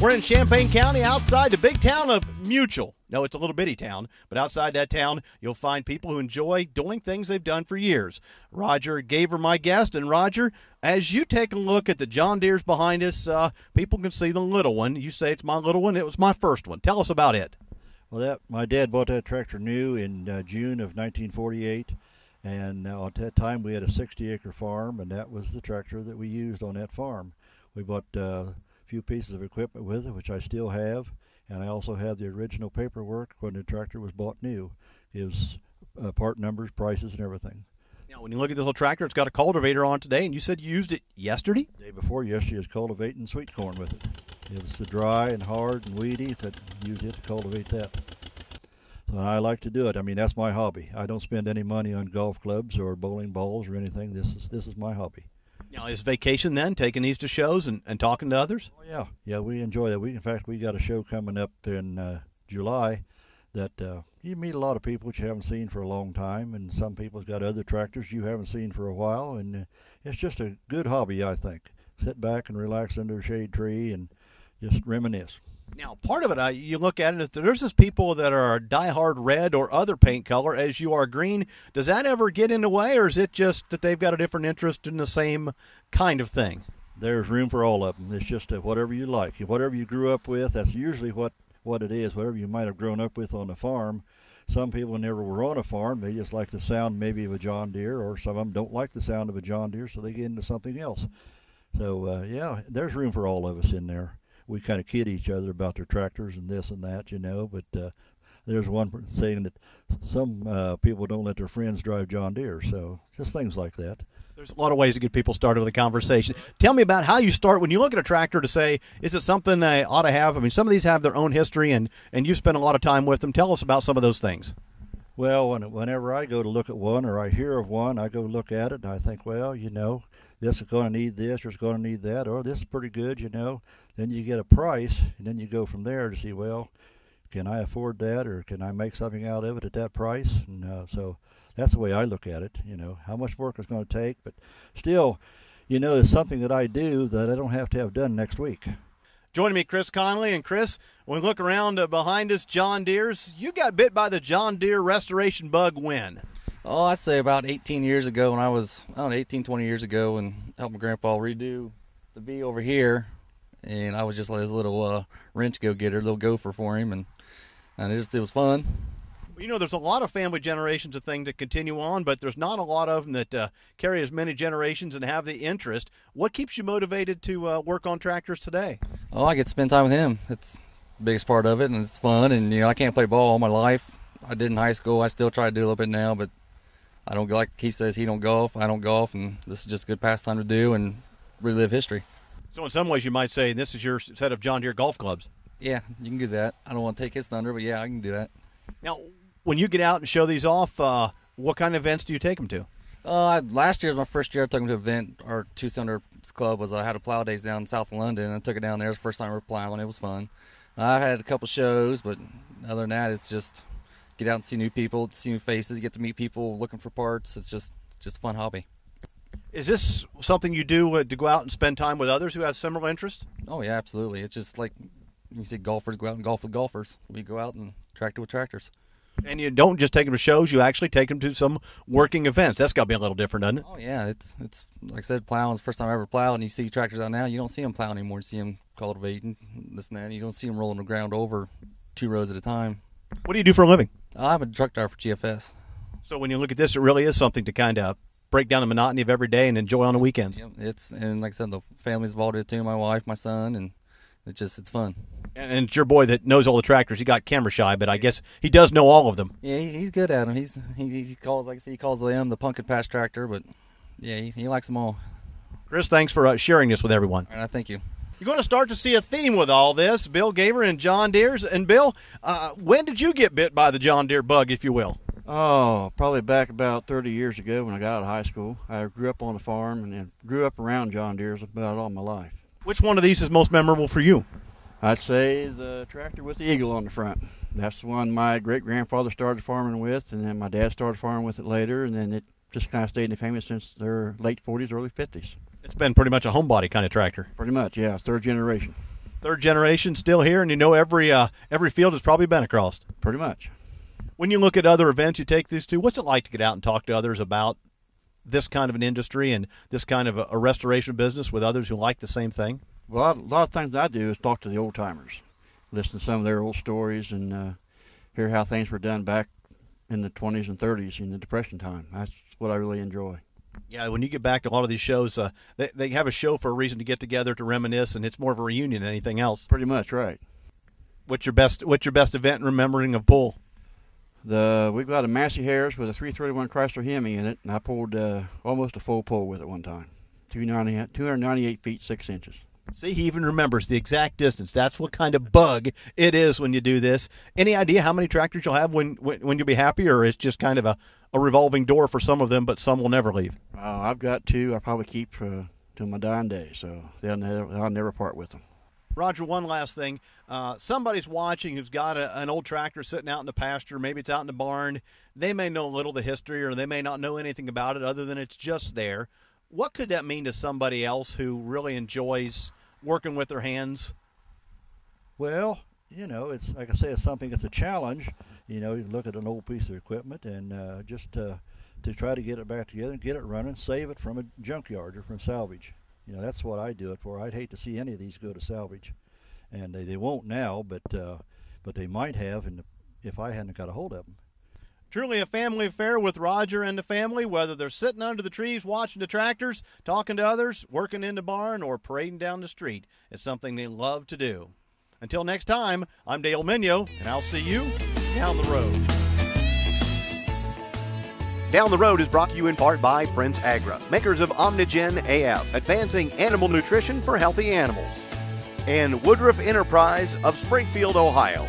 We're in Champaign County outside the big town of Mutual. No, it's a little bitty town, but outside that town, you'll find people who enjoy doing things they've done for years. Roger Gaver, my guest. And Roger, as you take a look at the John Deeres behind us, people can see the little one. You say it's my little one. It was my first one. Tell us about it. Well, my dad bought that tractor new in June of 1948, and at that time we had a 60-acre farm, and that was the tractor that we used on that farm. We bought a few pieces of equipment with it, which I still have, and I also have the original paperwork when the tractor was bought new. It was part numbers, prices, and everything. Now, when you look at this little tractor, it's got a cultivator on today, and you said you used it yesterday? The day before yesterday, I was cultivating sweet corn with it. It was the dry and hard and weedy that used it to cultivate that. So I like to do it. I mean, that's my hobby. I don't spend any money on golf clubs or bowling balls or anything. This is my hobby. Now, is vacation then, taking these to shows and talking to others? Oh, yeah, we enjoy that. In fact, we got a show coming up in July that you meet a lot of people that you haven't seen for a long time, and some people's got other tractors you haven't seen for a while, and it's just a good hobby, I think. Sit back and relax under a shade tree and just reminisce. Now, part of it, you look at it, there's just people that are diehard red or other paint color as you are green. Does that ever get in the way, or is it just that they've got a different interest in the same kind of thing? There's room for all of them. It's just whatever you like. Whatever you grew up with, that's usually what it is, whatever you might have grown up with on a farm. Some people never were on a farm. They just like the sound maybe of a John Deere, or some of them don't like the sound of a John Deere, so they get into something else. So, yeah, there's room for all of us in there. We kind of kid each other about their tractors and this and that, but there's one saying that some people don't let their friends drive John Deere, so just things like that. There's a lot of ways to get people started with a conversation. Tell me about how you start when you look at a tractor to say, is it something I ought to have? I mean, some of these have their own history, and you spend a lot of time with them. Tell us about some of those things. Well, whenever I go to look at one or I hear of one, I go look at it, and I think, well, this is going to need this or it's going to need that, or this is pretty good, Then you get a price, and then you go from there to see, well, can I afford that, or can I make something out of it at that price? And so that's the way I look at it, how much work it's going to take. But still, it's something that I do that I don't have to have done next week. Joining me, Chris Conley. And Chris, when we look around behind us, John Deere's, you got bit by the John Deere restoration bug when? Oh, I'd say about 18 years ago when I was, 18, 20 years ago, and helped my grandpa redo the V over here. And I was just like his little wrench go-getter, little gopher for him, and it was fun. There's a lot of family generations of things that continue on, but there's not a lot of them that carry as many generations and have the interest. What keeps you motivated to work on tractors today? Oh, I get to spend time with him. It's the biggest part of it, and it's fun. And, I can't play ball all my life. I did in high school. I still try to do a little bit now, but I don't, like he says, he don't golf. I don't golf, and this is just a good pastime to do and relive history. So in some ways you might say this is your set of John Deere golf clubs. Yeah, you can do that. I don't want to take his thunder, but yeah, I can do that. Now, when you get out and show these off, what kind of events do you take them to? Last year was my first year I took them to an event. Our two-cylinder club I had a plow days down south of London, and I took it down there. It was the first time we were plowing. It was fun. I've had a couple shows, but other than that, it's just get out and see new people, see new faces, get to meet people looking for parts. It's just a fun hobby. Is this something you do to go out and spend time with others who have similar interests? Oh, yeah, absolutely. It's just like you see golfers go out and golf with golfers. We go out and tractor with tractors. And you don't just take them to shows, you actually take them to some working events. That's got to be a little different, doesn't it? Oh, yeah. It's like I said, plowing is the first time I ever plowed, and you see tractors out now, you don't see them plowing anymore. You see them cultivating, this and that. You don't see them rolling the ground over 2 rows at a time. What do you do for a living? I'm a truck driver for GFS. So when you look at this, it really is something to kind of break down the monotony of every day and enjoy on the weekends. Yep. And like I said, the family's involved in it too, my wife, my son, and it's fun. And it's your boy that knows all the tractors. He got camera shy, but I guess he does know all of them. Yeah, he's good at them. He calls, like I said, he calls them the pumpkin patch tractor, but yeah, he likes them all. Chris, thanks for sharing this with everyone. All right, thank you. You're going to start to see a theme with all this. Bill Gaver and John Deere's. And Bill, when did you get bit by the John Deere bug, if you will? Oh, probably back about 30 years ago when I got out of high school. I grew up on a farm and then grew up around John Deere's about all my life. Which one of these is most memorable for you? I'd say the tractor with the eagle on the front. That's the one my great-grandfather started farming with, and then my dad started farming with it later, and then it just kind of stayed in the family since their late 40s, early 50s. It's been pretty much a homebody kind of tractor. Pretty much, yeah. Third generation. Third generation still here, and you know every field has probably been across. Pretty much. When you look at other events you take these to, what's it like to get out and talk to others about this kind of an industry and this kind of a restoration business with others who like the same thing? Well, a lot of things I do is talk to the old timers, listen to some of their old stories, and hear how things were done back in the 20s and 30s in the Depression time. That's what I really enjoy. Yeah, when you get back to a lot of these shows, they have a show for a reason to get together to reminisce, and it's more of a reunion than anything else. Pretty much, right. What's your best event in remembering of pull? We've got a Massey Harris with a 331 Chrysler Hemi in it, and I pulled almost a full pull with it one time. 298 feet 6 inches. See, he even remembers the exact distance. That's what kind of bug it is when you do this. Any idea how many tractors you'll have when you'll be happy, or it's just kind of a revolving door for some of them, but some will never leave? I've got two I'll probably keep till my dying day, so I'll never part with them. Roger, one last thing. Somebody's watching who's got an old tractor sitting out in the pasture. Maybe it's out in the barn. They may know a little of the history, or they may not know anything about it other than it's just there. What could that mean to somebody else who really enjoys working with their hands? Well, it's like I say, it's something. It's a challenge. You look at an old piece of equipment and just to try to get it back together and get it running, save it from a junkyard or from salvage. That's what I do it for. I'd hate to see any of these go to salvage, and they won't now, but they might have, if I hadn't got a hold of them. Truly a family affair with Roger and the family, whether they're sitting under the trees watching the tractors, talking to others, working in the barn, or parading down the street. It's something they love to do. Until next time, I'm Dale Minyo, and I'll see you down the road. Down the Road is brought to you in part by Prince Agra, makers of Omnigen AF, advancing animal nutrition for healthy animals, and Woodruff Enterprise of Springfield, Ohio.